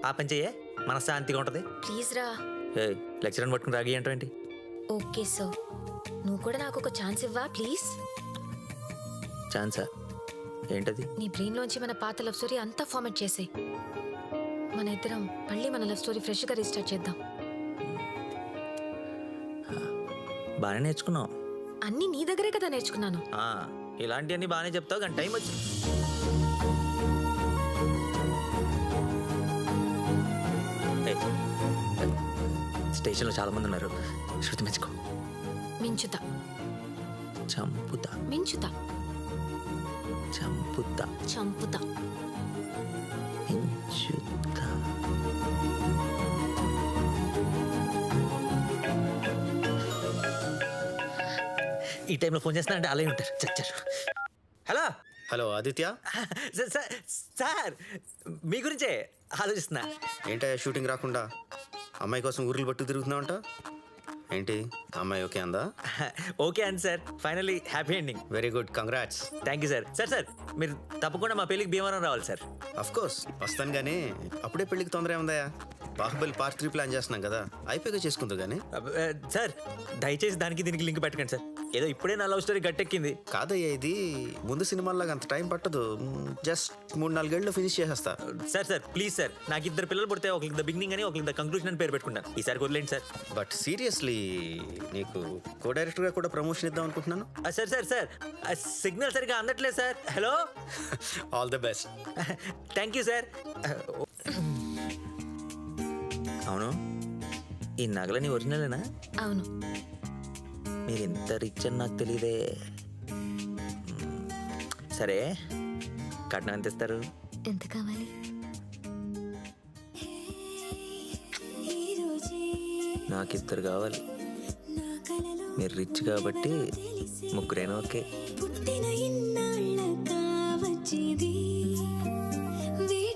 ఆ పని చెయ్యే మనశ్శాంతిగా ఉంటుంది. ప్లీజ్ రా. లెక్చరర్ పట్టుకుని రాగి ఏంటండి? ఓకే సో నువ్వు కూడా నాకు ఒక ఛాన్స్ ఇవ్వా ప్లీజ్. ఛాన్సా? ఏంటది? నీ బ్రెయిన్ లోంచి మన పాత లవ్ స్టోరీ అంతా ఫార్మాట్ చేసే మన ఇద్దరం మళ్ళీ మన లవ్ స్టోరీ ఫ్రెష్ గా రీస్టార్ట్ చేద్దాం. బాగానే నేర్చుకున్నావు. అన్నీ నీ దగ్గరే కదా నేర్చుకున్నాను. ఇలాంటివన్నీ బాగానే చెప్తావు కానీ టైం వచ్చి స్టేషన్లో చాలా మంది ఉన్నారు. శృతి మెచ్చుకో. మించుతా చంపుతా. మించుతా చంపుతా. చంపుతా. మించుతా. ఈ టైంలో ఫోన్ చేస్తున్నా అంటే అలాగే ఉంటారు. చచ్చారు. హలో హలో ఆదిత్య, సార్ మీ గురించే ఆలోచిస్తున్నా. ఏంటయ్యా షూటింగ్ రాకుండా అమ్మాయి కోసం ఊర్లు పట్టు తిరుగుతున్నావంట? ఏంటి అమ్మాయి ఓకే అందా? ఓకే అండి sir, finally happy ending. Very good, congrats. Thank you sir. Sir మీరు తప్పకుండా మా పెళ్ళికి భీమవరం రావాలి సార్. అఫ్ కోర్స్ వస్తాను, కానీ అప్పుడే పెళ్ళికి తొందర ఏముందయ్యా? బాహుబలి పార్ట్ 3 ప్లాన్ చేస్తున్నాం కదా, అయిపోయాక చేసుకుందు కానీ. సార్ దయచేసి దానికి దీనికి లింక్ పెట్టకండి సార్. ఏదో ఇప్పుడే నా లవ్ స్టోరీ గట్టెక్కింది. కాదయ్యా, ఇది ముందు సినిమాలాగా అంత టైం పట్టదు. జస్ట్ 3-4 ఏళ్ళలో ఫినిష్ చేసేస్తా. సార్ ప్లీజ్ సార్, నాకు ఇద్దరు పిల్లలు పుడితే ఒకరికి ద బిగినింగ్ అని ఒకరికి ద కంక్లూజన్ అని పేరు పెట్టుకుంటాను. ఈసారి వదిలేండి సార్. బట్ సీరియస్లీ నీకు కో డైరెక్టర్గా కూడా ప్రమోషన్ ఇద్దాం అనుకుంటున్నాను. సార్ సిగ్నల్ సరిగా అందట్లేదు sir. Hello. All the best. Thank you sir. అవును, ఈ నగలని ఒరిజినలేనా? అవును. మీరు ఇంత రిచ్ అని నాకు తెలియదే. సరే, కట్నం ఎంత ఇస్తారు? ఎంత కావాలి? నాకు ఇద్దరు కావాలి. మీరు రిచ్ కాబట్టి ముగ్గురైనా ఓకే. పుట్టిన ఇన్నాళ్ళ కావచ్చేది వేడి